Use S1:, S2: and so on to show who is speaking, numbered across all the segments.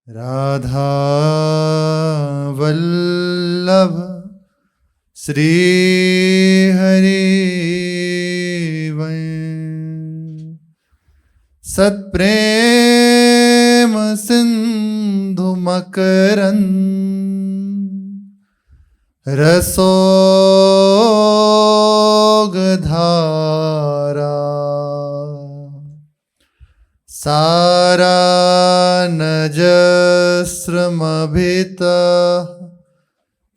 S1: राधा वल्लभ श्री हरि सत्प्रेम सिंधु मकरंद रसोगधारा सारा नजस्रमभिता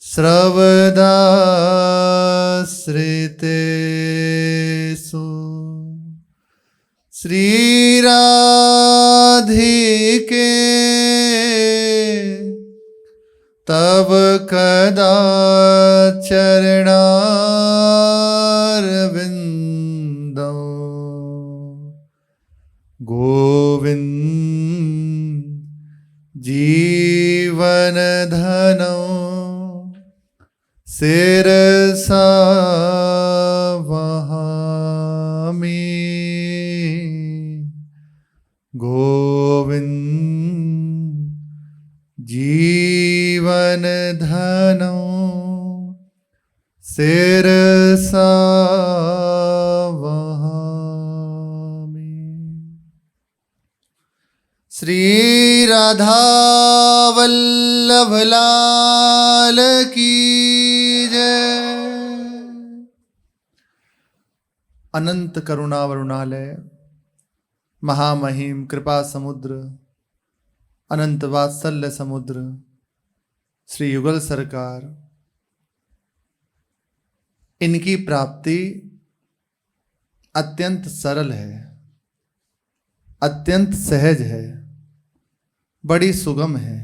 S1: श्रवदाश्रितेषु श्री राधिके तब कदा चरणारविंदौ गोविंद जीवन धनो शिरसा वहामि गोविंद जीवन धनो शिरसा वहामि। श्री राधा वल्लभ लाल की जय। अनंत करुणा वरुणालय महामहिम कृपा समुद्र अनंत वात्सल्य समुद्र श्री युगल सरकार, इनकी प्राप्ति अत्यंत सरल है, अत्यंत सहज है, बड़ी सुगम है।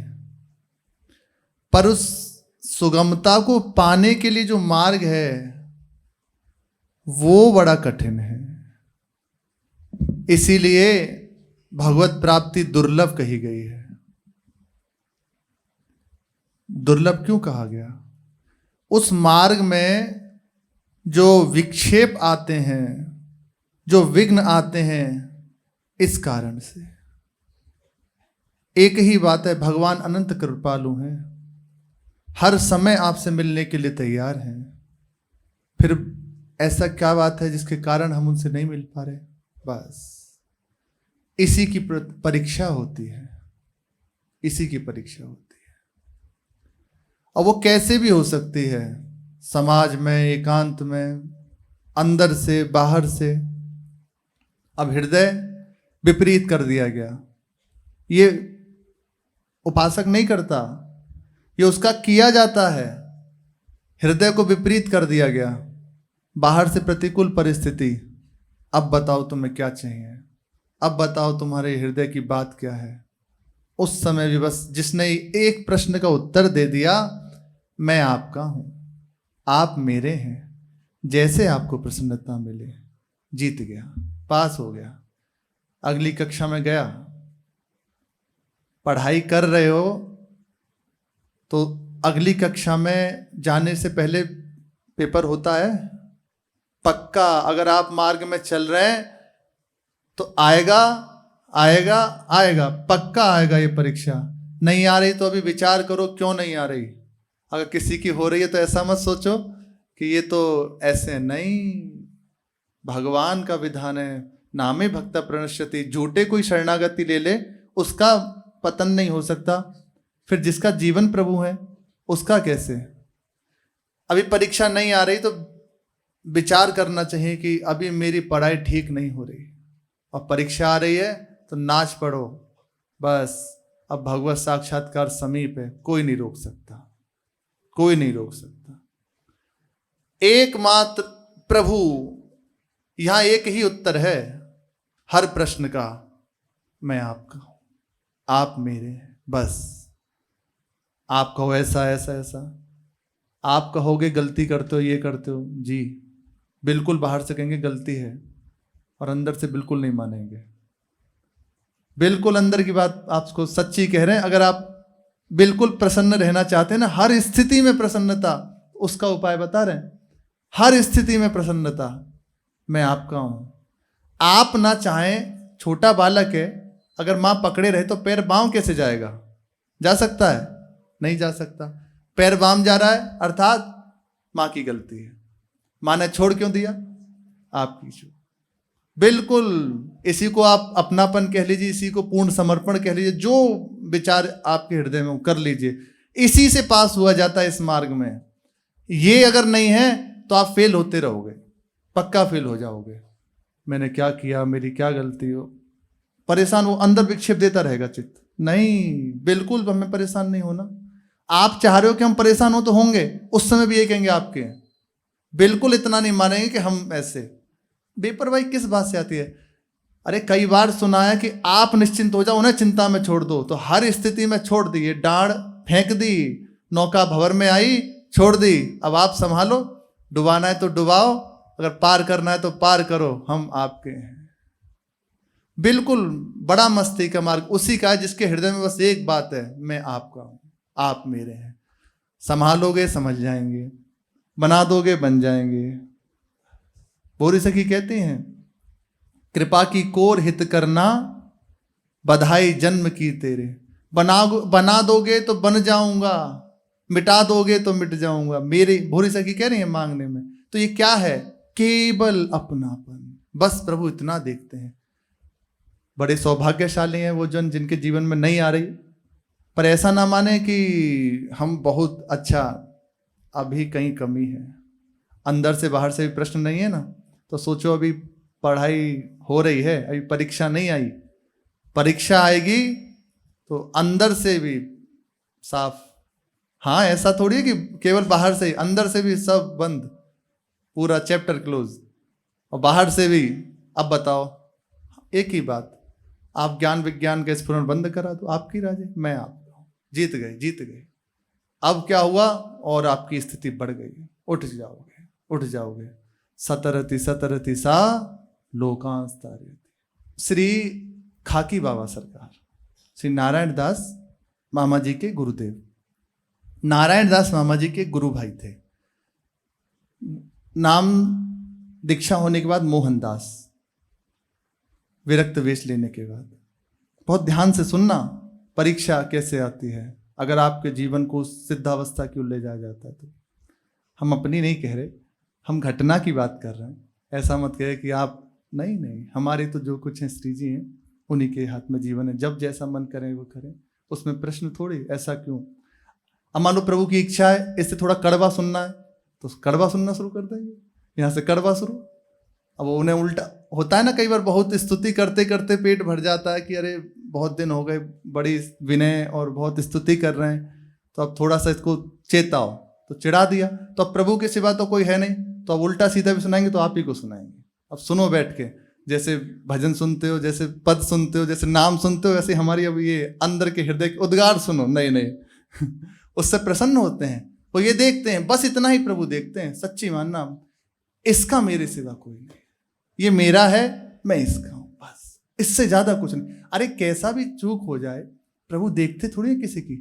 S1: पर उस सुगमता को पाने के लिए जो मार्ग है वो बड़ा कठिन है। इसीलिए भगवत प्राप्ति दुर्लभ कही गई है। दुर्लभ क्यों कहा गया? उस मार्ग में जो विक्षेप आते हैं, जो विघ्न आते हैं, इस कारण से। एक ही बात है, भगवान अनंत कृपालु हैं, हर समय आपसे मिलने के लिए तैयार हैं। फिर ऐसा क्या बात है जिसके कारण हम उनसे नहीं मिल पा रहे? बस इसी की परीक्षा होती है, इसी की परीक्षा होती है। और वो कैसे भी हो सकती है, समाज में, एकांत में, अंदर से, बाहर से। अब हृदय विपरीत कर दिया गया, ये उपासक नहीं करता, ये उसका किया जाता है। हृदय को विपरीत कर दिया गया, बाहर से प्रतिकूल परिस्थिति। अब बताओ तुम्हें क्या चाहिए, अब बताओ तुम्हारे हृदय की बात क्या है। उस समय भी बस जिसने एक प्रश्न का उत्तर दे दिया, मैं आपका हूं, आप मेरे हैं, जैसे आपको प्रसन्नता मिले, जीत गया, पास हो गया। अगली कक्षा में गया, पढ़ाई कर रहे हो तो अगली कक्षा में जाने से पहले पेपर होता है पक्का। अगर आप मार्ग में चल रहे हैं तो आएगा आएगा आएगा, पक्का आएगा ये परीक्षा। नहीं आ रही तो अभी विचार करो क्यों नहीं आ रही। अगर किसी की हो रही है तो ऐसा मत सोचो कि ये तो ऐसे नहीं, भगवान का विधान है, नामे भक्ता प्रणश्यति। झूठे कोई शरणागति ले ले, उसका पतन नहीं हो सकता, फिर जिसका जीवन प्रभु है उसका कैसे। अभी परीक्षा नहीं आ रही तो विचार करना चाहिए कि अभी मेरी पढ़ाई ठीक नहीं हो रही, और परीक्षा आ रही है तो नाच पड़ो। बस अब भगवत साक्षात्कार समीप है, कोई नहीं रोक सकता, कोई नहीं रोक सकता। एकमात्र प्रभु, यहां एक ही उत्तर है हर प्रश्न का, मैं आपका हूं, आप मेरे हैं। बस आप कहो ऐसा ऐसा ऐसा, आप कहोगे गलती करते हो, ये करते हो जी, बिल्कुल बाहर से कहेंगे गलती है और अंदर से बिल्कुल नहीं मानेंगे। बिल्कुल अंदर की बात आपको सच्ची कह रहे हैं। अगर आप बिल्कुल प्रसन्न रहना चाहते हैं ना, हर स्थिति में प्रसन्नता, उसका उपाय बता रहे हैं। हर स्थिति में प्रसन्नता, मैं आपका हूं। आप ना चाहें, छोटा बालक है, अगर माँ पकड़े रहे तो पैर बांव कैसे जाएगा? जा सकता है? नहीं जा सकता। पैर बाम जा रहा है अर्थात माँ की गलती है। माँ ने छोड़ क्यों दिया? आपकी चूक। बिल्कुल, इसी को आप अपनापन कह लीजिए, इसी को पूर्ण समर्पण कह लीजिए, जो विचार आपके हृदय में कर लीजिए, इसी से पास हुआ जाता है इस मार्ग में। ये अगर नहीं है तो आप फेल होते रहोगे, पक्का फेल हो जाओगे। मैंने क्या किया, मेरी क्या गलती हो, परेशान वो अंदर विक्षेप देता रहेगा चित्त। नहीं, बिल्कुल हमें परेशान नहीं होना। आप चाह रहे हो कि हम परेशान हो तो होंगे, उस समय भी ये कहेंगे आपके हैं। बिल्कुल इतना नहीं मानेंगे कि हम ऐसे। बेपरवाही किस बात से आती है? अरे कई बार सुना है कि आप निश्चिंत हो जाओ, उन्हें चिंता में छोड़ दो। तो हर स्थिति में छोड़ दी, ये डांड फेंक दी, नौका भंवर में आई, छोड़ दी, अब आप संभालो। डुबाना है तो डुबाओ, अगर पार करना है तो पार करो, हम आपके हैं। बिल्कुल बड़ा मस्ती का मार्ग उसी का है जिसके हृदय में बस एक बात है, मैं आपका हूं, आप मेरे हैं। संभालोगे समझ जाएंगे, बना दोगे बन जाएंगे। बोरी सखी कहती हैं, कृपा की कोर हित करना, बधाई जन्म की तेरे। बना दोगे तो बन जाऊंगा, मिटा दोगे तो मिट जाऊंगा। मेरी भोरी सखी कह रही है मांगने में। तो ये क्या है? केवल अपनापन। बस प्रभु इतना देखते हैं। बड़े सौभाग्यशाली हैं वो जन जिनके जीवन में नहीं आ रही। पर ऐसा ना माने कि हम बहुत अच्छा, अभी कहीं कमी है। अंदर से बाहर से भी प्रश्न नहीं है ना, तो सोचो अभी पढ़ाई हो रही है, अभी परीक्षा नहीं आई, परीक्षा आएगी तो अंदर से भी साफ। हाँ, ऐसा थोड़ी है कि केवल बाहर से ही, अंदर से भी सब बंद, पूरा चैप्टर क्लोज। और बाहर से भी, अब बताओ एक ही बात, आप ज्ञान विज्ञान का स्फुरन बंद करा दो, आपकी राजे, मैं आपका हूं, जीत गए जीत गए। अब क्या हुआ? और आपकी स्थिति बढ़ गई। उठ जाओगे उठ जाओगे। सतरति सतरति सा लोकांश तारयति। श्री खाकी बाबा सरकार, श्री नारायण दास मामा जी के गुरुदेव, नारायण दास मामा जी के गुरु भाई थे। नाम दीक्षा होने के बाद मोहनदास, विरक्त वेश लेने के बाद। बहुत ध्यान से सुनना, परीक्षा कैसे आती है अगर आपके जीवन को सिद्धावस्था की ओर ले जाया जाता है तो। हम अपनी नहीं कह रहे, हम घटना की बात कर रहे हैं। ऐसा मत कहे कि आप नहीं, हमारी तो जो कुछ है श्री जी हैं, उन्हीं के हाथ में जीवन है, जब जैसा मन करें वो करें, उसमें प्रश्न थोड़ी ऐसा क्यों। अब मान लो प्रभु की इच्छा है इससे थोड़ा कड़वा सुनना है तो कड़वा सुनना शुरू कर देंगे, यहाँ से कड़वा शुरू। अब उन्हें उल्टा होता है ना, कई बार बहुत स्तुति करते करते पेट भर जाता है कि अरे बहुत दिन हो गए, बड़ी विनय और बहुत स्तुति कर रहे हैं, तो अब थोड़ा सा इसको चेताओ, तो चिढ़ा दिया। तो अब प्रभु के सिवा तो कोई है नहीं, तो अब उल्टा सीधा भी सुनाएंगे तो आप ही को सुनाएंगे। अब सुनो बैठ के, जैसे भजन सुनते हो, जैसे पद सुनते हो, जैसे नाम सुनते हो, वैसे हमारी अब ये अंदर के हृदय के उद्गार सुनो। नहीं उससे प्रसन्न होते हैं, वो ये देखते हैं, बस इतना ही प्रभु देखते हैं। सच्ची मानना, इसका मेरे सिवा कोई नहीं, ये मेरा है, मैं इसका हूं, बस, इससे ज्यादा कुछ नहीं। अरे कैसा भी चूक हो जाए, प्रभु देखते थोड़ी है किसी की,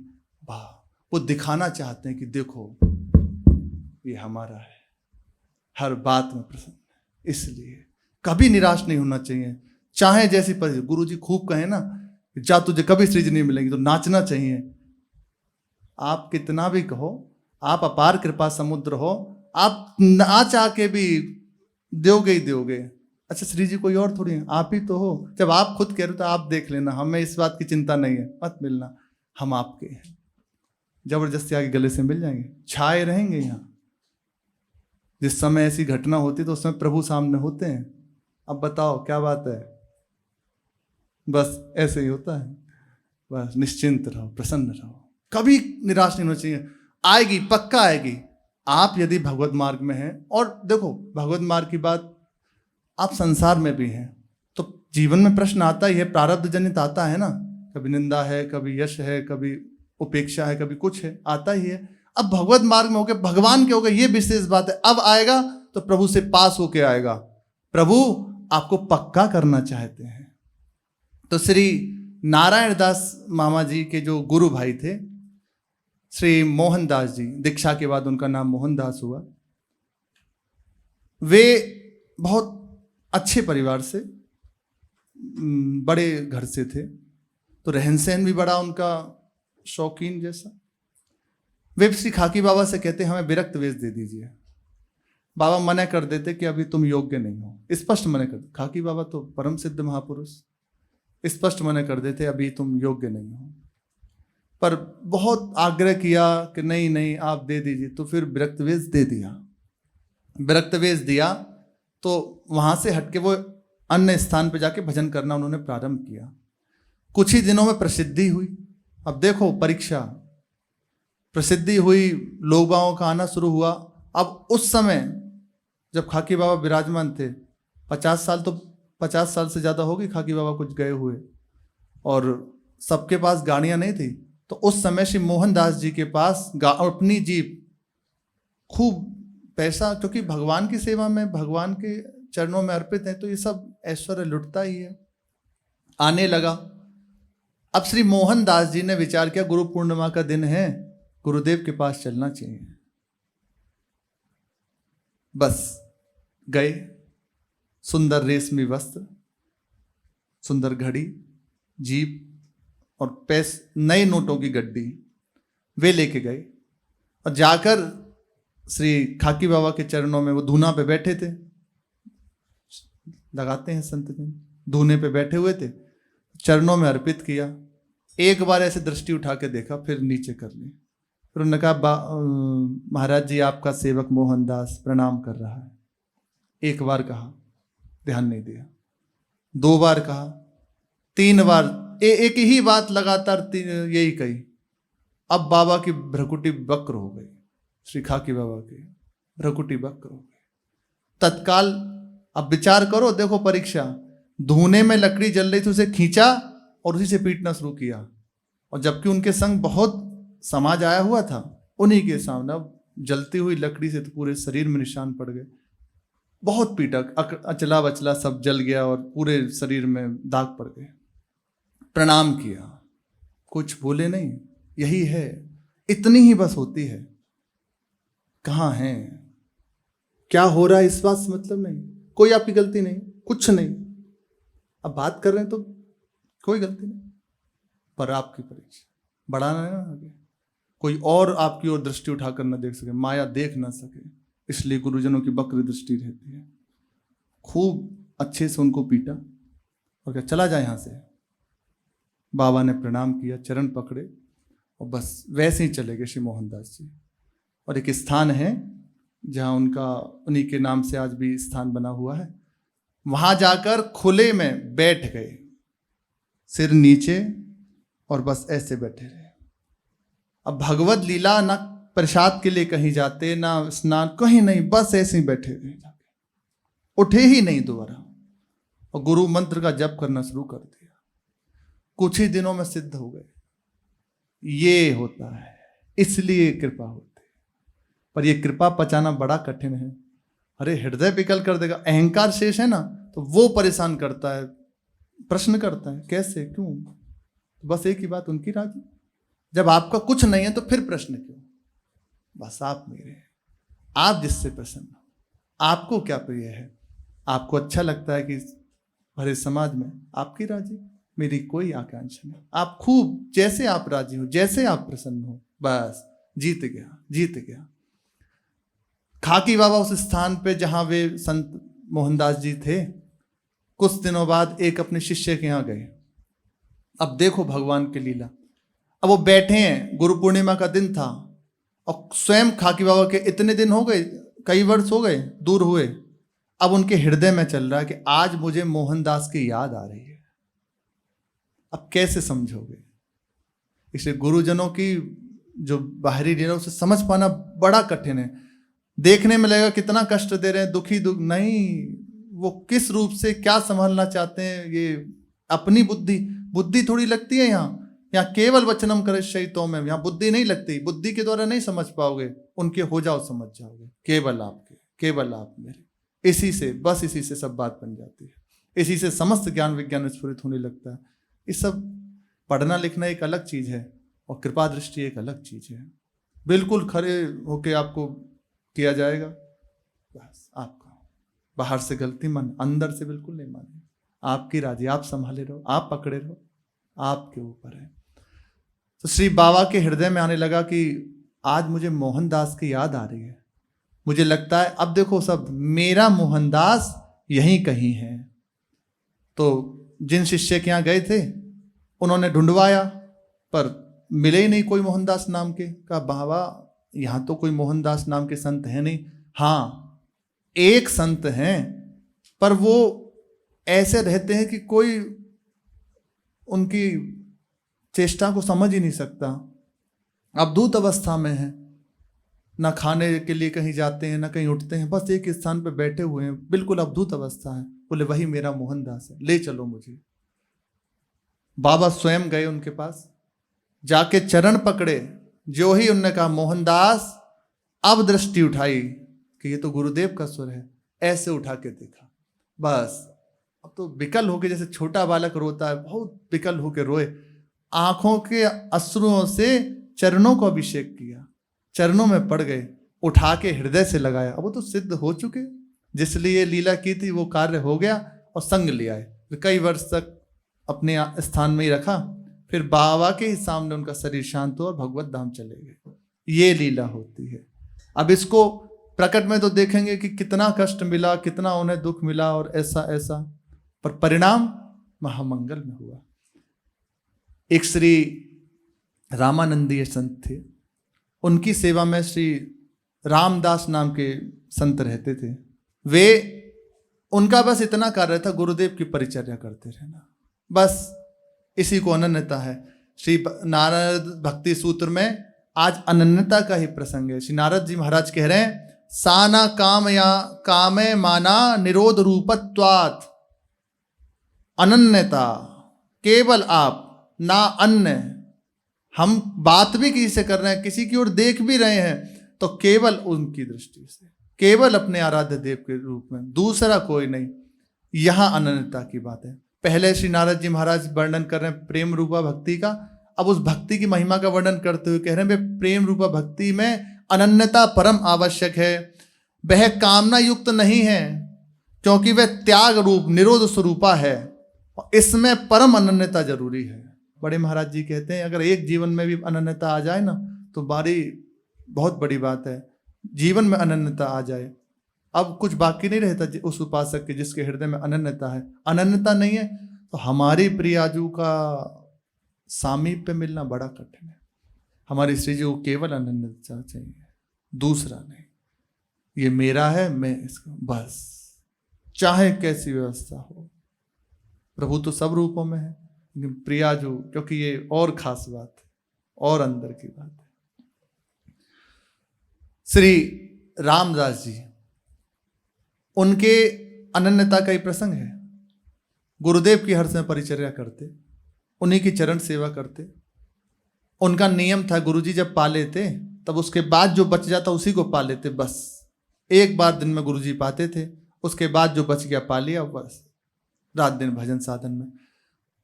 S1: वाह, वो दिखाना चाहते हैं कि देखो ये हमारा है, हर बात में प्रसन्न है। इसलिए कभी निराश नहीं होना चाहिए, चाहे जैसी परिस्थिति। गुरु जी खूब कहे ना, जा तुझे कभी सृज नहीं मिलेंगी, तो नाचना चाहिए। आप कितना भी कहो, आप अपार कृपा समुद्र हो, आप ना चाह के भी दोगे ही दोगे। अच्छा श्री जी कोई और थोड़ी है, आप ही तो हो। जब आप खुद कह रहे हो तो आप देख लेना, हमें इस बात की चिंता नहीं है, मत मिलना, हम आपके हैं। जबरदस्ती आगे गले से मिल जाएंगे, छाए रहेंगे यहाँ। जिस समय ऐसी घटना होती तो उस समय प्रभु सामने होते हैं। अब बताओ क्या बात है, बस ऐसे ही होता है। बस निश्चिंत रहो, प्रसन्न रहो, कभी निराश नहीं होना चाहिए। आएगी, पक्का आएगी, आप यदि भगवत मार्ग में हैं। और देखो भगवत मार्ग की बात, आप संसार में भी हैं तो जीवन में प्रश्न आता ही है, प्रारब्ध जनित आता है ना, कभी निंदा है, कभी यश है, कभी उपेक्षा है, कभी कुछ है, आता ही है। अब भगवत मार्ग में होके भगवान के होगा, ये विशेष बात है। अब आएगा तो प्रभु से पास होके आएगा। प्रभु आपको पक्का करना चाहते हैं। तो श्री नारायण दास मामा जी के जो गुरु भाई थे श्री मोहनदास जी, दीक्षा के बाद उनका नाम मोहनदास हुआ। वे बहुत अच्छे परिवार से, बड़े घर से थे, तो रहन सहन भी बड़ा उनका शौकीन जैसा। वे श्री खाकी बाबा से कहते हमें विरक्त वेश दे दीजिए। बाबा मना कर देते कि अभी तुम योग्य नहीं हो, स्पष्ट मना कर। खाकी बाबा तो परम सिद्ध महापुरुष, स्पष्ट मना कर देते अभी तुम योग्य नहीं हो। पर बहुत आग्रह किया कि नहीं नहीं आप दे दीजिए, तो फिर विरक्त वेश दे दिया। विरक्त वेश दिया तो वहां से हटके वो अन्य स्थान पर जाके भजन करना उन्होंने प्रारंभ किया। कुछ ही दिनों में प्रसिद्धि हुई। अब देखो परीक्षा, प्रसिद्धि हुई, लोग बागों का आना शुरू हुआ। अब उस समय जब खाकी बाबा विराजमान थे, 50 साल से ज़्यादा होगी खाकी बाबा कुछ गए हुए, और सबके पास गाड़ियाँ नहीं थी। तो उस समय श्री मोहनदास जी के पास अपनी जीप, खूब पैसा, क्योंकि भगवान की सेवा में, भगवान के चरणों में अर्पित है, तो ये सब ऐश्वर्य लुटता ही है, आने लगा। अब श्री मोहनदास जी ने विचार किया गुरु पूर्णिमा का दिन है, गुरुदेव के पास चलना चाहिए। बस गए, सुंदर रेशमी वस्त्र, सुंदर घड़ी, जीप और नए नोटों की गड्डी वे लेके गए। और जाकर श्री खाकी बाबा के चरणों में, वो धूना पे बैठे थे, लगाते हैं संत जन, धूने पे बैठे हुए थे, चरणों में अर्पित किया। एक बार ऐसे दृष्टि उठा के देखा, फिर नीचे कर ली। फिर उन्होंने कहा महाराज जी आपका सेवक मोहनदास प्रणाम कर रहा है। एक बार कहा, ध्यान नहीं दिया। 2 बार कहा, 3 बार, एक ही बात लगातार यही कही। अब बाबा की भ्रकुटी वक्र हो गई, श्री खाकी बाबा की भ्रकुटी वक्र हो गई। तत्काल अब विचार करो, देखो परीक्षा, धूने में लकड़ी जल रही थी, उसे खींचा और उसी से पीटना शुरू किया। और जबकि उनके संग बहुत समाज आया हुआ था, उन्हीं के सामने जलती हुई लकड़ी से तो पूरे शरीर में निशान पड़ गए। बहुत पीटा, अचला बचला सब जल गया और पूरे शरीर में दाग पड़ गए। प्रणाम किया, कुछ बोले नहीं। यही है, इतनी ही बस होती है। कहाँ है, क्या हो रहा है, इस बात से मतलब नहीं, कोई आपकी गलती नहीं, कुछ नहीं। अब बात कर रहे हैं तो कोई गलती नहीं, पर आपकी परीक्षा बढ़ाना है ना आगे, कोई और आपकी ओर दृष्टि उठाकर न देख सके, माया देख ना सके, इसलिए गुरुजनों की वक्र दृष्टि रहती है। खूब अच्छे से उनको पीटा और क्या, चला जाए यहाँ से। बाबा ने प्रणाम किया, चरण पकड़े और बस वैसे ही चले गए श्री मोहनदास जी। और एक स्थान है जहाँ उनका, उन्हीं के नाम से आज भी स्थान बना हुआ है, वहां जाकर खुले में बैठ गए, सिर नीचे, और बस ऐसे बैठे रहे। अब भगवत लीला, ना प्रसाद के लिए कहीं जाते, ना स्नान, कहीं नहीं, बस ऐसे ही बैठे रहे, जाके उठे ही नहीं दोबारा, और गुरु मंत्र का जप करना शुरू कर दिया। कुछ ही दिनों में सिद्ध हो गए। ये होता है, इसलिए कृपा होती है, पर यह कृपा पचाना बड़ा कठिन है। अरे हृदय विकल कर देगा, अहंकार शेष है ना, तो वो परेशान करता है, प्रश्न करता है कैसे, क्यों। बस एक ही बात, उनकी राजी। जब आपका कुछ नहीं है तो फिर प्रश्न क्यों। बस आप मेरे, आप जिससे प्रसन्न हो, आपको क्या प्रिय है, आपको अच्छा लगता है कि भरे समाज में आपकी राजी, मेरी कोई आकांक्षा नहीं। आप खूब, जैसे आप राजी हो, जैसे आप प्रसन्न हो, बस जीत गया, जीत गया। खाकी बाबा उस स्थान पे जहां वे संत मोहनदास जी थे, कुछ दिनों बाद एक अपने शिष्य के यहाँ गए। अब देखो भगवान की लीला। अब वो बैठे हैं, गुरु पूर्णिमा का दिन था, और स्वयं खाकी बाबा के इतने दिन हो गए, कई वर्ष हो गए दूर हुए, अब उनके हृदय में चल रहा है कि आज मुझे मोहनदास की याद आ रही है। अब कैसे समझोगे। इसलिए गुरुजनों की जो बाहरी लीला, उसे समझ पाना बड़ा कठिन है। देखने में लगेगा कितना कष्ट दे रहे हैं, दुखी नहीं, वो किस रूप से क्या संभालना चाहते हैं, ये अपनी बुद्धि थोड़ी लगती है। यहाँ केवल वचनम करे शैतो में, यहाँ बुद्धि नहीं लगती, बुद्धि के द्वारा नहीं समझ पाओगे, उनके हो जाओ समझ जाओगे। केवल आपके, केवल आप मेरे, इसी से, बस इसी से सब बात बन जाती है, इसी से समस्त ज्ञान विज्ञान स्फुरित होने लगता है। ये सब पढ़ना लिखना एक अलग चीज है, और कृपा दृष्टि एक अलग चीज है। बिल्कुल खड़े होके आपको किया जाएगा, बस आपका बाहर से गलती मन, अंदर से बिल्कुल नहीं माने। आपकी राजी, आप संभाले रहो, आप पकड़े रहो, आपके ऊपर है। तो श्री बाबा के हृदय में आने लगा कि आज मुझे मोहनदास की याद आ रही है। मुझे लगता है अब देखो सब, मेरा मोहनदास यहीं कहीं है। तो जिन शिष्य के यहाँ गए थे उन्होंने ढूंढवाया, पर मिले ही नहीं कोई मोहनदास नाम के। कहा बाबा यहाँ तो कोई मोहनदास नाम के संत है नहीं। हाँ, एक संत हैं, पर वो ऐसे रहते हैं कि कोई उनकी चेष्टा को समझ ही नहीं सकता। अद्भुत अवस्था में है, ना खाने के लिए कहीं जाते हैं, ना कहीं उठते हैं, बस एक स्थान पर बैठे हुए हैं, बिल्कुल अद्भुत अवस्था है। बोले वही मेरा मोहनदास है, ले चलो मुझे। बाबा स्वयं गए उनके पास, जाके चरण पकड़े। जो ही उनने कहा मोहनदास, अब दृष्टि उठाई कि ये तो गुरुदेव का स्वर है। ऐसे उठा के देखा, बस अब तो विकल होके, जैसे छोटा बालक रोता है, बहुत विकल होके रोए। आंखों के अश्रुओं से चरणों को अभिषेक किया, चरणों में पड़ गए, उठा के हृदय से लगाया। अब वो तो सिद्ध हो चुके, जिसलिए लीला की थी वो कार्य हो गया, और संग ले आए। कई वर्ष तक अपने स्थान में ही रखा, फिर बाबा के ही सामने उनका शरीर शांत हुआ और भगवत धाम चले गए। ये लीला होती है। अब इसको प्रकट में तो देखेंगे कि कितना कष्ट मिला, कितना उन्हें दुख मिला और ऐसा ऐसा, पर परिणाम महामंगल में हुआ। एक श्री रामानंदीय संत थे, उनकी सेवा में श्री रामदास नाम के संत रहते थे। वे, उनका बस इतना कार्य था गुरुदेव की परिचर्या करते रहना, बस इसी को अनन्यता है। श्री नारद भक्ति सूत्र में आज अनन्यता का ही प्रसंग है। श्री नारद जी महाराज कह रहे हैं, साना काम या कामे माना निरोध रूपत्वात्, अनन्यता केवल आप, ना अन्य। हम बात भी किसी से कर रहे हैं, किसी की ओर देख भी रहे हैं, तो केवल उनकी दृष्टि से, केवल अपने आराध्य देव के रूप में, दूसरा कोई नहीं। यहां अनन्यता की बात है। पहले श्री नारद जी महाराज वर्णन कर रहे हैं प्रेम रूपा भक्ति का, अब उस भक्ति की महिमा का वर्णन करते हुए कह रहे हैं प्रेम रूपा भक्ति में अनन्यता परम आवश्यक है। वह कामना युक्त नहीं है, क्योंकि वह त्याग रूप निरोध स्वरूपा है, इसमें परम अनन्यता जरूरी है। बड़े महाराज जी कहते हैं अगर एक जीवन में भी अनन्यता आ जाए ना, तो बहुत बड़ी बात है। जीवन में अनन्यता आ जाए, अब कुछ बाकी नहीं रहता उस उपासक के जिसके हृदय में अनन्यता है। अनन्यता नहीं है तो हमारी प्रियाजू का सामीप्य मिलना बड़ा कठिन है। हमारी श्री जी को केवल अनन्यता चाहिए, दूसरा नहीं। ये मेरा है, मैं इसका, बस चाहे कैसी व्यवस्था हो। प्रभु तो सब रूपों में है, लेकिन प्रियाजू, क्योंकि ये और खास बात है, और अंदर की बात है। श्री रामदास जी, उनके अनन्यता का ही प्रसंग है। गुरुदेव की हर समय परिचर्या करते, उन्हीं की चरण सेवा करते। उनका नियम था, गुरुजी जब पा लेते तब उसके बाद जो बच जाता उसी को पा लेते। बस एक बार दिन में गुरुजी पाते थे, उसके बाद जो बच गया पा लिया, बस रात दिन भजन साधन में।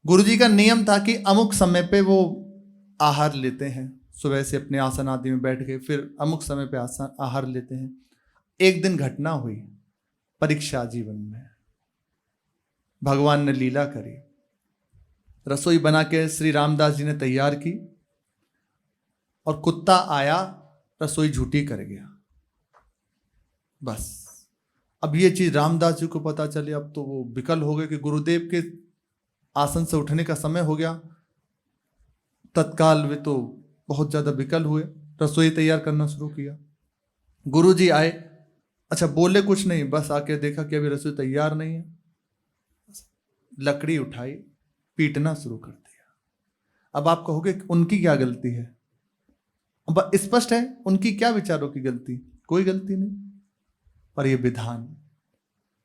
S1: गुरुजी का नियम था कि अमुक समय पे वो आहार लेते हैं, सुबह से अपने आसन आदि में बैठ गए, फिर अमुक समय पे आहार लेते हैं। एक दिन घटना हुई परीक्षा जीवन में, भगवान ने लीला करी। रसोई बना के श्री रामदास जी ने तैयार की और कुत्ता आया, रसोई झूठी कर गया। बस अब ये चीज रामदास जी को पता चली, अब तो वो विकल हो गए कि गुरुदेव के आसन से उठने का समय हो गया। तत्काल वे तो बहुत ज्यादा विकल हुए, रसोई तैयार करना शुरू किया। गुरुजी आए, अच्छा बोले कुछ नहीं, बस आके देखा कि अभी रसोई तैयार नहीं है। लकड़ी उठाई, पीटना शुरू कर दिया। अब आप कहोगे उनकी क्या गलती है? अब स्पष्ट है उनकी क्या विचारों की गलती, कोई गलती नहीं, पर यह विधान।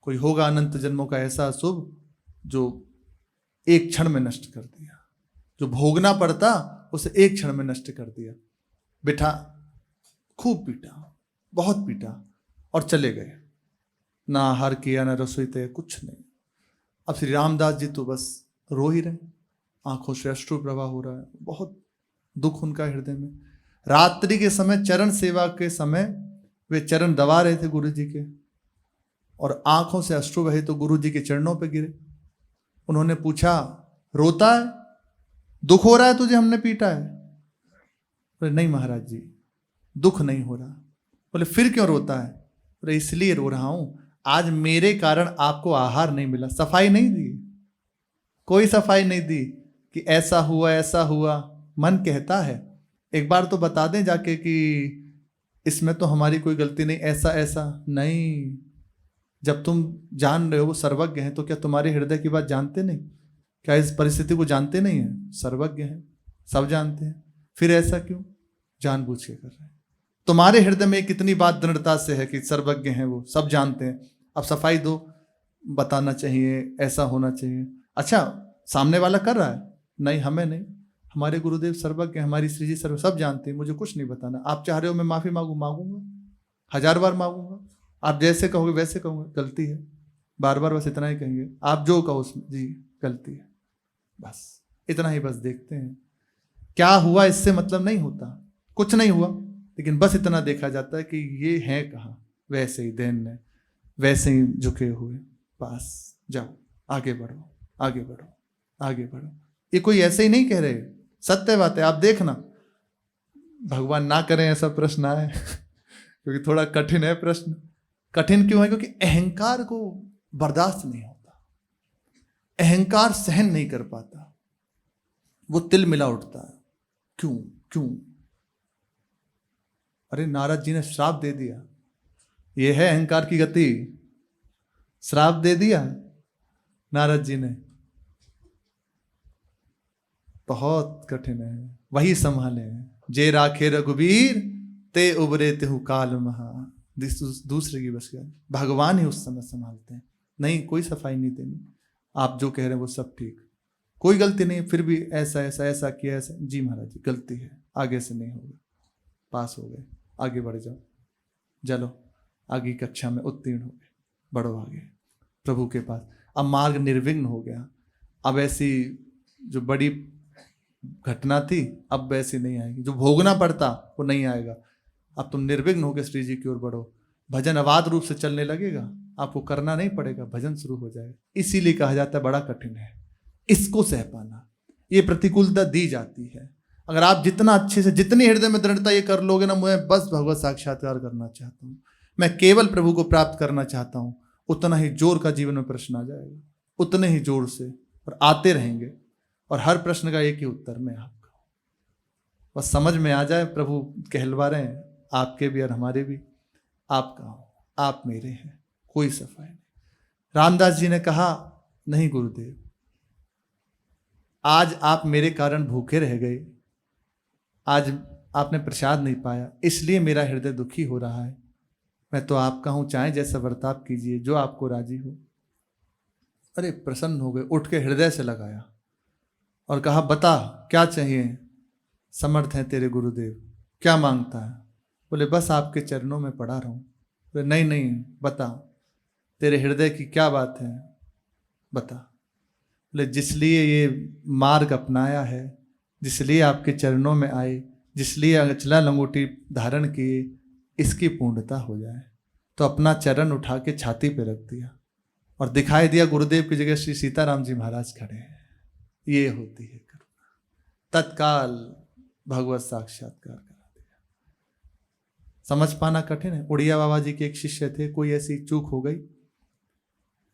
S1: कोई होगा अनंत जन्मों का ऐसा शुभ जो एक क्षण में नष्ट कर दिया, जो भोगना पड़ता उसे एक क्षण में नष्ट कर दिया। बिठा, खूब पीटा, बहुत पीटा और चले गए। ना आहार किया, ना रसोई तय, कुछ नहीं। अब श्री रामदास जी तो बस रो ही रहे, आंखों से अश्रु प्रवाह हो रहा है, बहुत दुख उनका हृदय में। रात्रि के समय चरण सेवा के समय वे चरण दबा रहे थे गुरु जी के, और आंखों से अश्रु बहे तो गुरु जी के चरणों पे गिरे। उन्होंने पूछा, रोता है, दुख हो रहा है तुझे, हमने पीटा है? बोले नहीं महाराज जी, दुख नहीं हो रहा। बोले फिर क्यों रोता है? बोले इसलिए रो रहा हूं, आज मेरे कारण आपको आहार नहीं मिला। सफाई नहीं दी, कोई सफाई नहीं दी कि ऐसा हुआ ऐसा हुआ। मन कहता है एक बार तो बता दें जाके कि इसमें तो हमारी कोई गलती नहीं, ऐसा ऐसा नहीं। जब तुम जान रहे हो वो सर्वज्ञ हैं, तो क्या तुम्हारे हृदय की बात जानते नहीं? क्या इस परिस्थिति को जानते नहीं है? सर्वज्ञ हैं, सब जानते हैं, फिर ऐसा क्यों जानबूझ के कर रहे हैं? तुम्हारे हृदय में कितनी बात दृढ़ता से है कि सर्वज्ञ हैं, वो सब जानते हैं। अब सफाई दो, बताना चाहिए, ऐसा होना चाहिए। अच्छा, सामने वाला कर रहा है, नहीं हमें नहीं, हमारे गुरुदेव सर्वज्ञ हैं, हमारी श्री जी सर्व सब जानते हैं, मुझे कुछ नहीं बताना। आप चाह रहे हो मैं माफी मांगूंगा, 1000 बार मांगूंगा, आप जैसे कहोगे वैसे कहूंगा, गलती है, बार बार बस इतना ही कहेंगे, आप जो कहो उसमें जी गलती है, बस इतना ही बस देखते हैं। क्या हुआ इससे मतलब नहीं होता, कुछ नहीं हुआ, लेकिन बस इतना देखा जाता है कि ये है कहाँ, वैसे ही दैन, वैसे ही झुके हुए, बस जाओ आगे बढ़ो, आगे बढ़ो, आगे बढ़ो। ये कोई ऐसे ही नहीं कह रहे, सत्य बात है। आप देखना, भगवान ना करें ऐसा प्रश्न आए क्योंकि थोड़ा कठिन है प्रश्न। कठिन क्यों है? क्योंकि अहंकार को बर्दाश्त नहीं होता, अहंकार सहन नहीं कर पाता, वो तिल मिला उठता है। क्यों क्यों? अरे नारद जी ने श्राप दे दिया, ये है अहंकार की गति, श्राप दे दिया नारद जी ने, बहुत कठिन है, वही संभाले। जे राखे रघुबीर ते उबरे तेहु काल महा, दूसरे की बस गया, भगवान ही उस समय संभालते हैं। नहीं, कोई सफाई नहीं देनी, आप जो कह रहे हैं वो सब ठीक, कोई गलती नहीं, फिर भी ऐसा ऐसा ऐसा किया, ऐसा, जी महाराज जी गलती है, आगे से नहीं होगा, पास हो गए, आगे बढ़ जाओ, चलो आगे कक्षा में उत्तीर्ण हो गए, बढ़ो आगे प्रभु के पास। अब मार्ग निर्विघ्न हो गया, अब ऐसी जो बड़ी घटना थी अब वैसी नहीं आएगी, जो भोगना पड़ता वो नहीं आएगा। अब तुम निर्विघ्न होकर श्री जी की ओर बढ़ो, भजन अबाध रूप से चलने लगेगा, आपको करना नहीं पड़ेगा, भजन शुरू हो जाएगा। इसीलिए कहा जाता है बड़ा कठिन है इसको सह पाना, ये प्रतिकूलता दी जाती है। अगर आप जितना अच्छे से, जितनी हृदय में दृढ़ता ये कर लोगे ना, मैं बस भगवत साक्षात्कार करना चाहता हूँ, मैं केवल प्रभु को प्राप्त करना चाहता हूँ, उतना ही जोर का जीवन में प्रश्न आ जाएगा, उतने ही जोर से, और आते रहेंगे। और हर प्रश्न का एक ही उत्तर मैं आपका, बस समझ में आ जाए प्रभु कहलवा रहे हैं, आपके भी और हमारे भी, आपका हो, आप मेरे हैं, कोई सफाई नहीं। रामदास जी ने कहा नहीं गुरुदेव, आज आप मेरे कारण भूखे रह गए, आज आपने प्रसाद नहीं पाया, इसलिए मेरा हृदय दुखी हो रहा है, मैं तो आपका हूं, चाहे जैसा बर्ताव कीजिए, जो आपको राजी हो। अरे प्रसन्न हो गए, उठ के हृदय से लगाया और कहा बता क्या चाहिए, समर्थ हैं तेरे गुरुदेव, क्या मांगता है? बोले बस आपके चरणों में पड़ा रहूं। बोले नहीं नहीं, बता तेरे हृदय की क्या बात है, बता। बोले जिसलिए ये मार्ग अपनाया है, जिसलिए आपके चरणों में आए, जिसलिए अचला लंगोटी धारण किए, इसकी पूर्णता हो जाए। तो अपना चरण उठा के छाती पे रख दिया और दिखाई दिया गुरुदेव की जगह श्री सीताराम जी महाराज खड़े हैं। ये होती है करुणा, तत्काल भगवत साक्षात्कार करा दिया। समझ पाना कठिन है। उड़िया बाबा जी के एक शिष्य थे, कोई ऐसी चूक हो गई,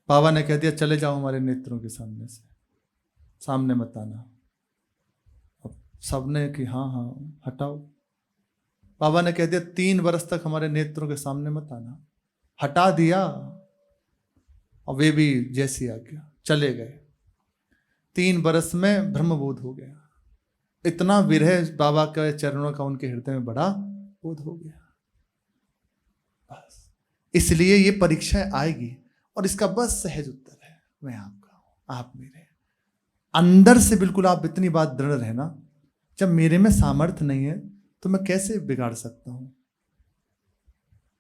S1: बाबा ने कह दिया चले जाओ हमारे नेत्रों के सामने से, सामने मत आना। अब सबने कि हाँ हाँ हटाओ। बाबा ने कह दिया 3 वर्ष तक हमारे नेत्रों के सामने मत आना, हटा दिया। और वे भी जैसी आज्ञा चले गए। 3 वर्ष में ब्रह्मबोध हो गया। इतना विरह बाबा के चरणों का उनके हृदय में बड़ा बोध हो गया। बस इसलिए ये परीक्षा आएगी और इसका बस सहज उत्तर है, मैं आपका हूं, आप मेरे। अंदर से बिल्कुल आप इतनी बात दृढ़ रहना, जब मेरे में सामर्थ्य नहीं है तो मैं कैसे बिगाड़ सकता हूं।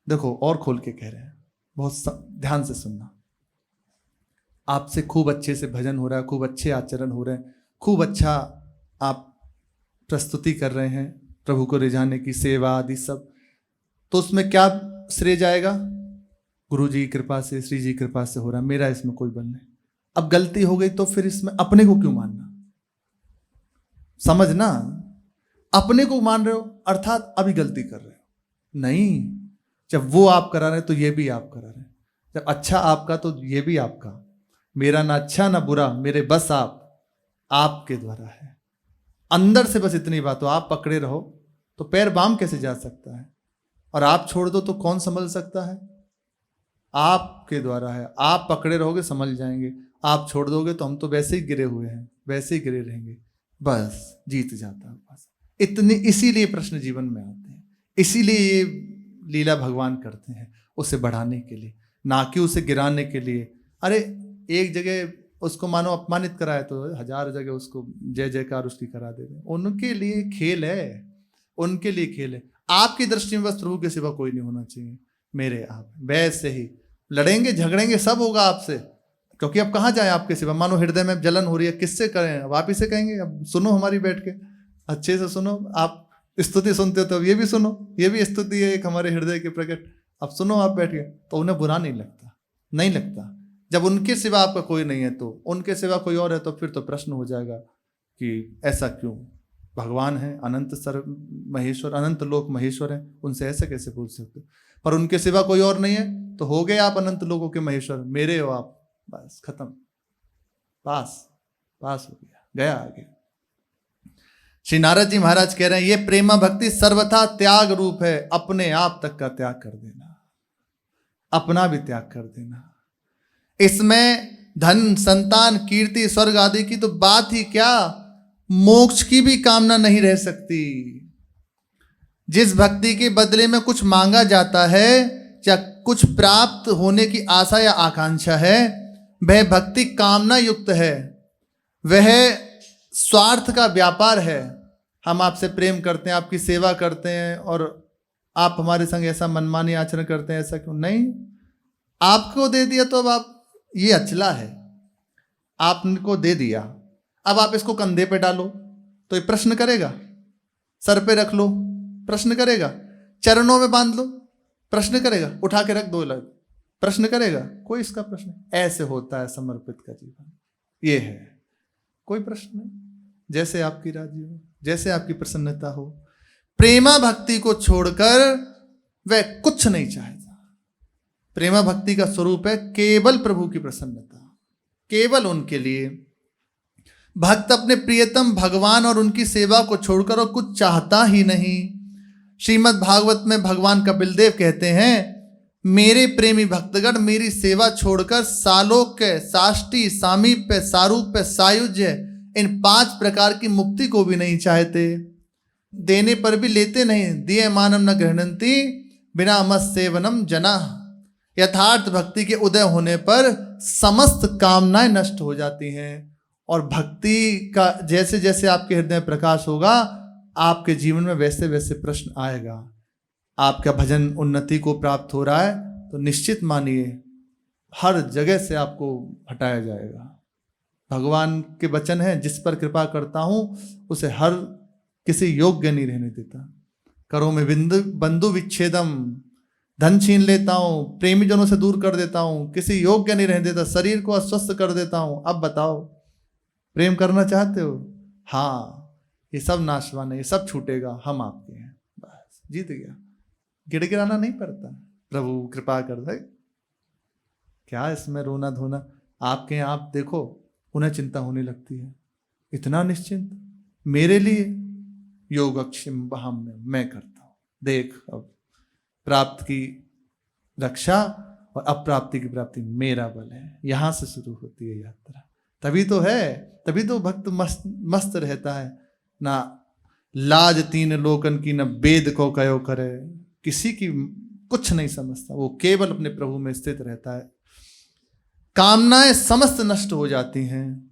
S1: देखो और खोल के कह रहे हैं, बहुत ध्यान से सुनना। आपसे खूब अच्छे से भजन हो रहा है, खूब अच्छे आचरण हो रहे हैं, खूब अच्छा आप प्रस्तुति कर रहे हैं प्रभु को रिझाने की, सेवा आदि सब, तो उसमें क्या श्रेय जाएगा? गुरु जी की कृपा से, श्री जी की कृपा से हो रहा है, मेरा इसमें कोई बल नहीं। अब गलती हो गई तो फिर इसमें अपने को क्यों मानना? समझना, अपने को मान रहे हो, अर्थात अभी गलती कर रहे हो। नहीं, जब वो आप करा रहे हैं तो ये भी आप करा रहे हैं। जब अच्छा आपका तो ये भी आपका। मेरा ना अच्छा ना बुरा, मेरे बस आपके द्वारा है। अंदर से बस इतनी बात हो, आप पकड़े रहो तो पैर बाम कैसे जा सकता है, और आप छोड़ दो तो कौन संभल सकता है? आपके द्वारा है। आप पकड़े रहोगे संभल जाएंगे, आप छोड़ दोगे तो हम तो वैसे ही गिरे हुए हैं, वैसे ही गिरे रहेंगे। बस जीत जाता है बस। इतने, इसीलिए प्रश्न जीवन में आते हैं, इसीलिए ये लीला भगवान करते हैं, उसे बढ़ाने के लिए, ना कि उसे गिराने के लिए। अरे एक जगह उसको मानो अपमानित कराए तो 1000 जगह उसको जय जयकार उसकी करा दे रहे। उनके लिए खेल है, उनके लिए खेल है। आपकी दृष्टि में बस प्रभु के सिवा कोई नहीं होना चाहिए, मेरे आप। वैसे ही लड़ेंगे झगड़ेंगे सब होगा आपसे, क्योंकि अब कहाँ जाए आपके सिवा। मानो हृदय में जलन हो रही है, किससे करें? अब आप ही से कहेंगे। अब सुनो हमारी बैठ के, अच्छे से सुनो। आप स्तुति सुनते हो तो अब ये भी सुनो, ये भी स्तुति है एक हमारे हृदय के प्रकट। अब सुनो आप बैठ के, तो उन्हें बुरा नहीं लगता, नहीं लगता। जब उनके सिवा आपका कोई नहीं है तो उनके सिवा कोई और है तो फिर तो प्रश्न हो जाएगा कि ऐसा क्यों? भगवान है, अनंत सर्व महेश्वर, अनंत लोक महेश्वर है, उनसे ऐसे कैसे पूछ सकते हो? पर उनके सिवा कोई और नहीं है तो हो गए आप अनंत लोकों के महेश्वर, मेरे हो आप, बस खत्म, पास हो गया आगे। श्री नारद जी महाराज कह रहे हैं, ये प्रेमा भक्ति सर्वथा त्याग रूप है। अपने आप तक का त्याग कर देना, अपना भी त्याग कर देना। इसमें धन संतान कीर्ति स्वर्ग आदि की तो बात ही क्या, मोक्ष की भी कामना नहीं रह सकती। जिस भक्ति के बदले में कुछ मांगा जाता है या कुछ प्राप्त होने की आशा या आकांक्षा है, वह भक्ति कामना युक्त है, वह स्वार्थ का व्यापार है। हम आपसे प्रेम करते हैं, आपकी सेवा करते हैं, और आप हमारे संग ऐसा मनमानी आचरण करते हैं, ऐसा क्यों? नहीं, आपको दे दिया तो अब आप, ये अचला है, आपको दे दिया, अब आप इसको कंधे पे डालो तो ये प्रश्न करेगा, सर पे रख लो प्रश्न करेगा, चरणों में बांध लो प्रश्न करेगा, उठा के रख दो लग प्रश्न करेगा, कोई इसका प्रश्न। ऐसे होता है समर्पित का जीवन, ये है, कोई प्रश्न नहीं। जैसे आपकी राजी हो, जैसे आपकी प्रसन्नता हो। प्रेमा भक्ति को छोड़कर वह कुछ नहीं चाहता। प्रेमा भक्ति का स्वरूप है केवल प्रभु की प्रसन्नता, केवल उनके लिए। भक्त अपने प्रियतम भगवान और उनकी सेवा को छोड़कर और कुछ चाहता ही नहीं। श्रीमद् भागवत में भगवान कपिल देव कहते हैं, मेरे प्रेमी भक्तगण मेरी सेवा छोड़कर सालोक्य, साष्टी, सामीप्य, सारूप्य, सायुज्य, इन 5 प्रकार की मुक्ति को भी नहीं चाहते। देने पर भी लेते नहीं। दिए मानम न गृह्णन्ति बिना मत सेवनम जना। यथार्थ भक्ति के उदय होने पर समस्त कामनाएं नष्ट हो जाती हैं, और भक्ति का जैसे जैसे आपके हृदय में प्रकाश होगा, आपके जीवन में वैसे वैसे प्रश्न आएगा। आपका भजन उन्नति को प्राप्त हो रहा है तो निश्चित मानिए हर जगह से आपको हटाया जाएगा। भगवान के वचन है, जिस पर कृपा करता हूं उसे हर किसी योग्य नहीं रहने देता। करो में बंधु विच्छेदम, धन छीन लेता हूं, प्रेमी जनों से दूर कर देता हूं, किसी योग्य नहीं रहने देता, शरीर को अस्वस्थ कर देता हूं। अब बताओ, प्रेम करना चाहते हो? हाँ, ये सब नाशवान है, ये सब छूटेगा, हम आपके हैं, बस जीत गया। गिड़गिड़ाना नहीं पड़ता, प्रभु कृपा करता है। क्या इसमें रोना धोना? आपके हैं, आप देखो, उन्हें चिंता होने लगती है। इतना निश्चिंत मेरे लिए योगक्षेम मैं करता हूं। देख, अब प्राप्त की रक्षा और अप्राप्ति की प्राप्ति मेरा बल है। यहां से शुरू होती है यात्रा। तभी तो है, तभी तो भक्त मस्त रहता है। ना लाज तीन लोकन की, न वेद को कयो करे, किसी की कुछ नहीं समझता, वो केवल अपने प्रभु में स्थित रहता है। कामनाएं समस्त नष्ट हो जाती हैं,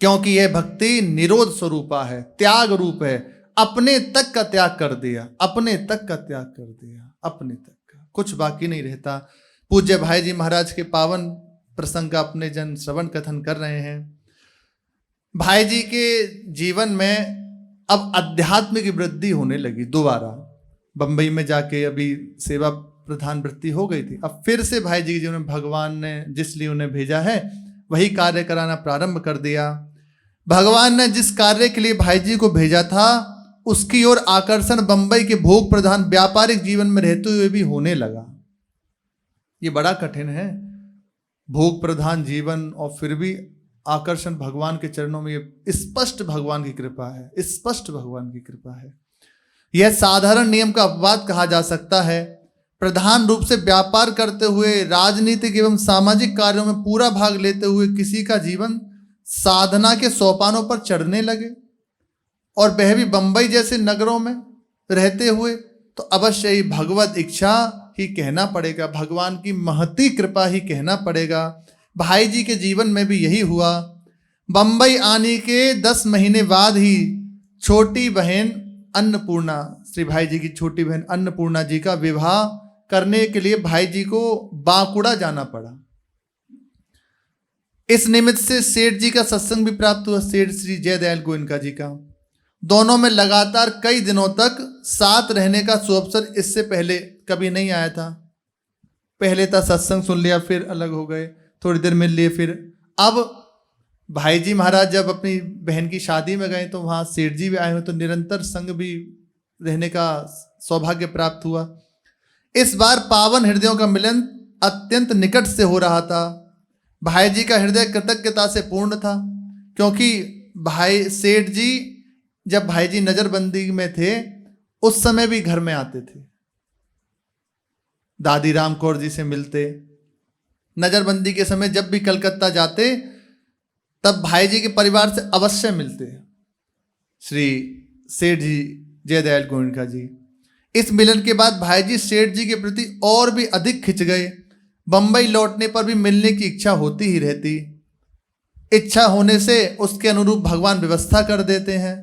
S1: क्योंकि यह भक्ति निरोध स्वरूपा है, त्याग रूप है। अपने तक का त्याग कर दिया, अपने तक का त्याग कर दिया, अपने तक का, कुछ बाकी नहीं रहता। पूज्य भाई जी महाराज के पावन प्रसंग का अपने जन श्रवण कथन कर रहे हैं। भाई जी के जीवन में अब अध्यात्म की वृद्धि होने लगी। दोबारा बंबई में जाके अभी सेवा प्रधान वृत्ति हो गई थी। अब फिर से भाई जी के जीवन में भगवान ने जिस लिए उन्हें भेजा है वही कार्य कराना प्रारंभ कर दिया। भगवान ने जिस कार्य के लिए भाई जी को भेजा था उसकी ओर आकर्षण बंबई के भोग प्रधान व्यापारिक जीवन में रहते हुए भी होने लगा। ये बड़ा कठिन है, भोग प्रधान जीवन और फिर भी आकर्षण भगवान के चरणों में। ये स्पष्ट भगवान की कृपा है, स्पष्ट भगवान की कृपा है। यह साधारण नियम का अपवाद कहा जा सकता है। प्रधान रूप से व्यापार करते हुए राजनीतिक एवं सामाजिक कार्यों में पूरा भाग लेते हुए किसी का जीवन साधना के सोपानों पर चढ़ने लगे और वह भी बंबई जैसे नगरों में रहते हुए, तो अवश्य ही भगवत इच्छा ही कहना पड़ेगा, भगवान की महती कृपा ही कहना पड़ेगा। भाई जी के जीवन में भी यही हुआ। बंबई आने के 10 महीने बाद ही छोटी बहन अन्नपूर्णा, श्री भाई जी की छोटी बहन अन्नपूर्णा जी का विवाह करने के लिए भाई जी को बांकुड़ा जाना पड़ा। इस निमित्त से सेठ जी का सत्संग भी प्राप्त हुआ, सेठ श्री जयदयाल गोयनका जी का। दोनों में लगातार कई दिनों तक साथ रहने का सुअवसर इससे पहले कभी नहीं आया था। पहले था सत्संग सुन लिया, फिर अलग हो गए, थोड़ी देर मिल लिए, फिर अब भाई जी महाराज जब अपनी बहन की शादी में गए तो वहाँ सेठ जी भी आए हुए, तो निरंतर संग भी रहने का सौभाग्य प्राप्त हुआ। इस बार पावन हृदयों का मिलन अत्यंत निकट से हो रहा था। भाई जी का हृदय कृतज्ञता से पूर्ण था, क्योंकि भाई सेठ जी जब भाई जी नजरबंदी में थे उस समय भी घर में आते थे, दादी राम कौर जी से मिलते। नजरबंदी के समय जब भी कलकत्ता जाते तब भाई जी के परिवार से अवश्य मिलते श्री सेठ जी जयदयाल गोयनका जी। इस मिलन के बाद भाई जी सेठ जी के प्रति और भी अधिक खिंच गए। बंबई लौटने पर भी मिलने की इच्छा होती ही रहती। इच्छा होने से उसके अनुरूप भगवान व्यवस्था कर देते हैं।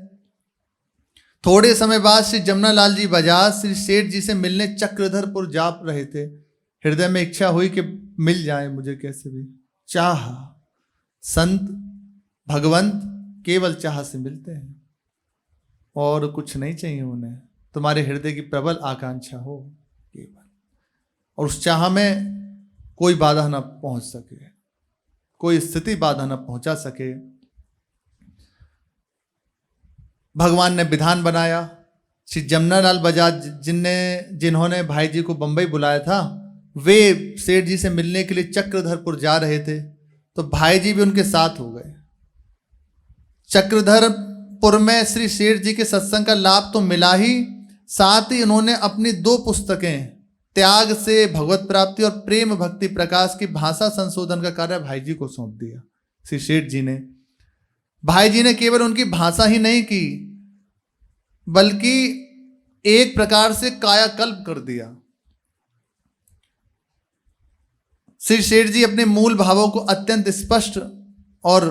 S1: थोड़े समय बाद श्री जमनालाल जी बजाज श्री सेठ जी से मिलने चक्रधरपुर जा रहे थे। हृदय में इच्छा हुई कि मिल जाए मुझे कैसे भी। चाह, संत भगवंत केवल चाह से मिलते हैं और कुछ नहीं चाहिए उन्हें। तुम्हारे हृदय की प्रबल आकांक्षा हो केवल, और उस चाह में कोई बाधा न पहुंच सके, कोई स्थिति बाधा न पहुंचा सके। भगवान ने विधान बनाया। श्री जमनालाल बजाज जिन्होंने भाई जी को बंबई बुलाया था, वे सेठ जी से मिलने के लिए चक्रधरपुर जा रहे थे, तो भाई जी भी उनके साथ हो गए। चक्रधरपुर में श्री सेठ जी के सत्संग का लाभ तो मिला ही, साथ ही उन्होंने अपनी 2 पुस्तकें त्याग से भगवत प्राप्ति और प्रेम भक्ति प्रकाश की भाषा संशोधन का कार्य भाई जी को सौंप दिया। श्री सेठ जी ने, भाई जी ने केवल उनकी भाषा ही नहीं की बल्कि एक प्रकार से कायाकल्प कर दिया। श्री सेठ जी अपने मूल भावों को अत्यंत स्पष्ट और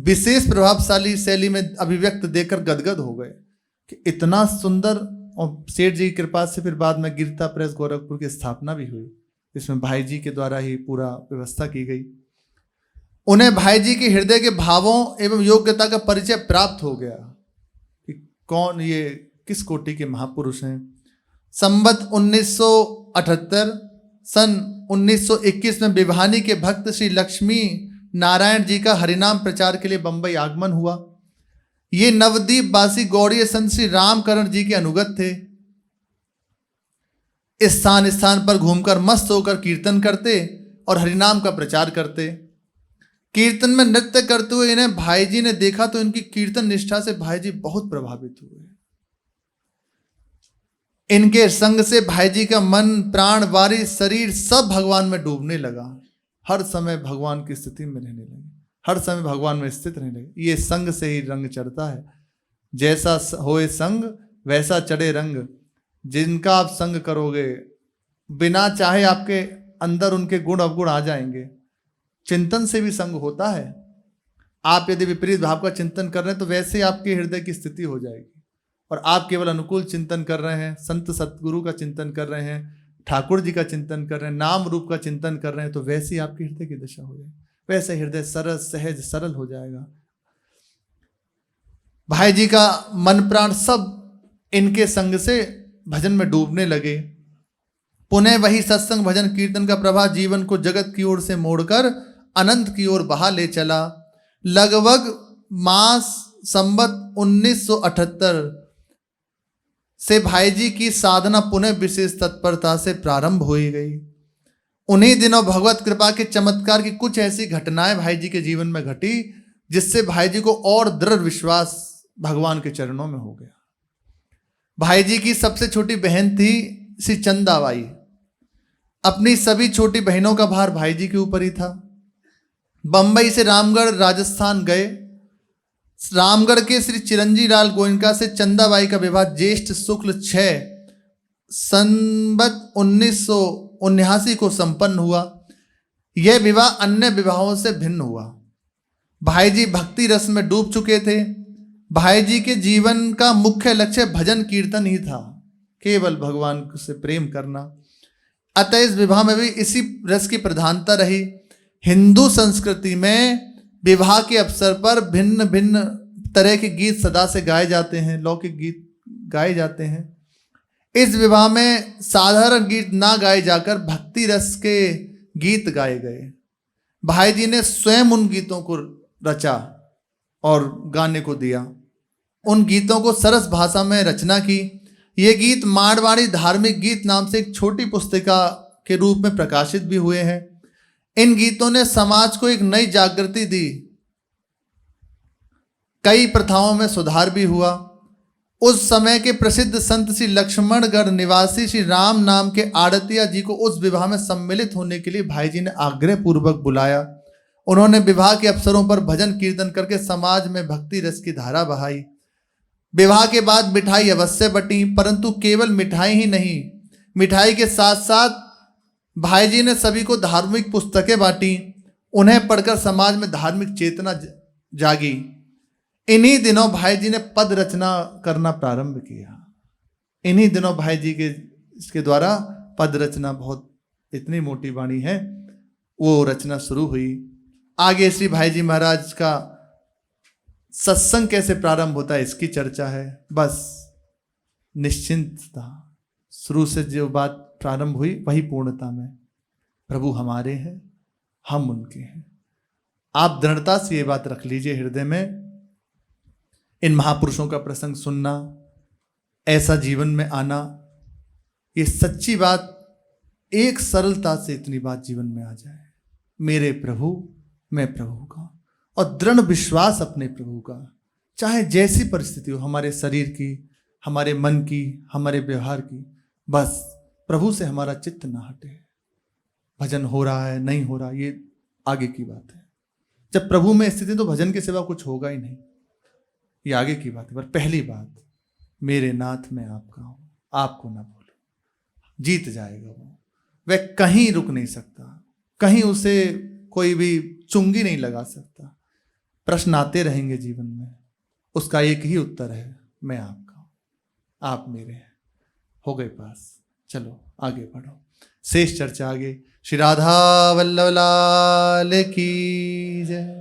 S1: विशेष प्रभावशाली शैली में अभिव्यक्त देकर गदगद हो गए कि इतना सुंदर। और सेठ जी की कृपा से फिर बाद में गीता प्रेस गोरखपुर की स्थापना भी हुई। इसमें भाई जी के द्वारा ही पूरा व्यवस्था की गई। उन्हें भाई जी के हृदय के भावों एवं योग्यता का परिचय प्राप्त हो गया कि कौन ये किस कोटि के महापुरुष हैं। संवत 1978 सन 1921 में भिवानी के भक्त श्री लक्ष्मी नारायण जी का हरिनाम प्रचार के लिए बंबई आगमन हुआ। ये नवद्वीप वासी गौड़ीय संत श्री रामकरण जी के अनुगत थे। स्थान स्थान पर घूमकर मस्त होकर कीर्तन करते और हरिनाम का प्रचार करते। कीर्तन में नृत्य करते हुए इन्हें भाई जी ने देखा तो इनकी कीर्तन निष्ठा से भाई जी बहुत प्रभावित हुए। इनके संग से भाई जी का मन, प्राण, वारी, शरीर सब भगवान में डूबने लगा। हर समय भगवान की स्थिति में रहने लगे, हर समय भगवान में स्थित रहने लगे। ये संग से ही रंग चढ़ता है। जैसा होए संग वैसा चढ़े रंग। जिनका आप संग करोगे, बिना चाहे आपके अंदर उनके गुण अवगुण आ जाएंगे। चिंतन से भी संग होता है। आप यदि विपरीत भाव का चिंतन कर रहे हैं तो वैसे ही आपके हृदय की स्थिति हो जाएगी। और आप केवल अनुकूल चिंतन कर रहे हैं, संत सतगुरु का चिंतन कर रहे हैं, ठाकुर जी का चिंतन कर रहे हैं, नाम रूप का चिंतन कर रहे हैं, तो वैसे ही आपके हृदय की दशा हो जाएगी। वैसे हृदय सरल, सहज, सरल हो जाएगा। भाई जी का मन प्राण सब इनके संग से भजन में डूबने लगे। पुनः वही सत्संग भजन कीर्तन का प्रवाह जीवन को जगत की ओर से मोड़कर अनंत की ओर बहा ले चला। लगभग मास संवत 1978 से भाई जी की साधना पुनः विशेष तत्परता से प्रारंभ हो गई। उन्हीं दिनों भगवत कृपा के चमत्कार की कुछ ऐसी घटनाएं भाई जी के जीवन में घटी जिससे भाई जी को और दृढ़ विश्वास भगवान के चरणों में हो गया। भाई जी की सबसे छोटी बहन थी श्री चंदाबाई। अपनी सभी छोटी बहनों का भार भाई जी के ऊपर ही था। बंबई से रामगढ़ राजस्थान गए। रामगढ़ के श्री चिरंजी लाल गोयनका से चंदाबाई का विवाह ज्येष्ठ शुक्ल 6 संवत 1979 को संपन्न हुआ। यह विवाह अन्य विवाहों से भिन्न हुआ। भाई जी भक्ति रस में डूब चुके थे। भाई जी के जीवन का मुख्य लक्ष्य भजन कीर्तन ही था, केवल भगवान से प्रेम करना। अतः इस विवाह में भी इसी रस की प्रधानता रही। हिंदू संस्कृति में विवाह के अवसर पर भिन्न भिन्न तरह के गीत सदा से गाए जाते हैं, लौकिक गीत गाए जाते हैं। इस विवाह में साधारण गीत ना गाए जाकर भक्ति रस के गीत गाए गए। भाई जी ने स्वयं उन गीतों को रचा और गाने को दिया। उन गीतों को सरस भाषा में रचना की। ये गीत मारवाड़ी धार्मिक गीत नाम से एक छोटी पुस्तिका के रूप में प्रकाशित भी हुए हैं। इन गीतों ने समाज को एक नई जागृति दी। कई प्रथाओं में सुधार भी हुआ। उस समय के प्रसिद्ध संत श्री लक्ष्मणगढ़ निवासी श्री राम नाम के आड़तिया जी को उस विवाह में सम्मिलित होने के लिए भाई जी ने आग्रह पूर्वक बुलाया। उन्होंने विवाह के अवसरों पर भजन कीर्तन करके समाज में भक्ति रस की धारा बहाई। विवाह के बाद मिठाई अवश्य बटी, परंतु केवल मिठाई ही नहीं, मिठाई के साथ साथ भाई जी ने सभी को धार्मिक पुस्तकें बांटी। उन्हें पढ़कर समाज में धार्मिक चेतना जागी। इन्हीं दिनों भाई जी ने पद रचना करना प्रारंभ किया। इन्हीं दिनों भाई जी के इसके द्वारा पद रचना, बहुत इतनी मोटी वाणी है, वो रचना शुरू हुई। आगे श्री भाई जी महाराज का सत्संग कैसे प्रारंभ होता है इसकी चर्चा है। बस निश्चिंत था, शुरू से जो बात प्रारंभ हुई वही पूर्णता में। प्रभु हमारे हैं, हम उनके हैं। आप दृढ़ता से ये बात रख लीजिए हृदय में। इन महापुरुषों का प्रसंग सुनना, ऐसा जीवन में आना, ये सच्ची बात, एक सरलता से इतनी बात जीवन में आ जाए, मेरे प्रभु मैं प्रभु का, और दृढ़ विश्वास अपने प्रभु का, चाहे जैसी परिस्थिति हो, हमारे शरीर की, हमारे मन की, हमारे व्यवहार की, बस प्रभु से हमारा चित्त ना हटे। भजन हो रहा है नहीं हो रहा, ये आगे की बात है। जब प्रभु में स्थिति तो भजन के सिवा कुछ होगा ही नहीं, ये आगे की बात है। पर पहली बात, मेरे नाथ मैं आपका हूं, आपको ना भूलो, जीत जाएगा वो। वह कहीं रुक नहीं सकता, कहीं उसे कोई भी चुंगी नहीं लगा सकता। प्रश्न आते रहेंगे जीवन में, उसका एक ही उत्तर है, मैं आपका हूं, आप मेरे हैं। हो गए पास, चलो आगे बढ़ो। शेष चर्चा आगे। श्री राधा वल्लभ लाल की जय।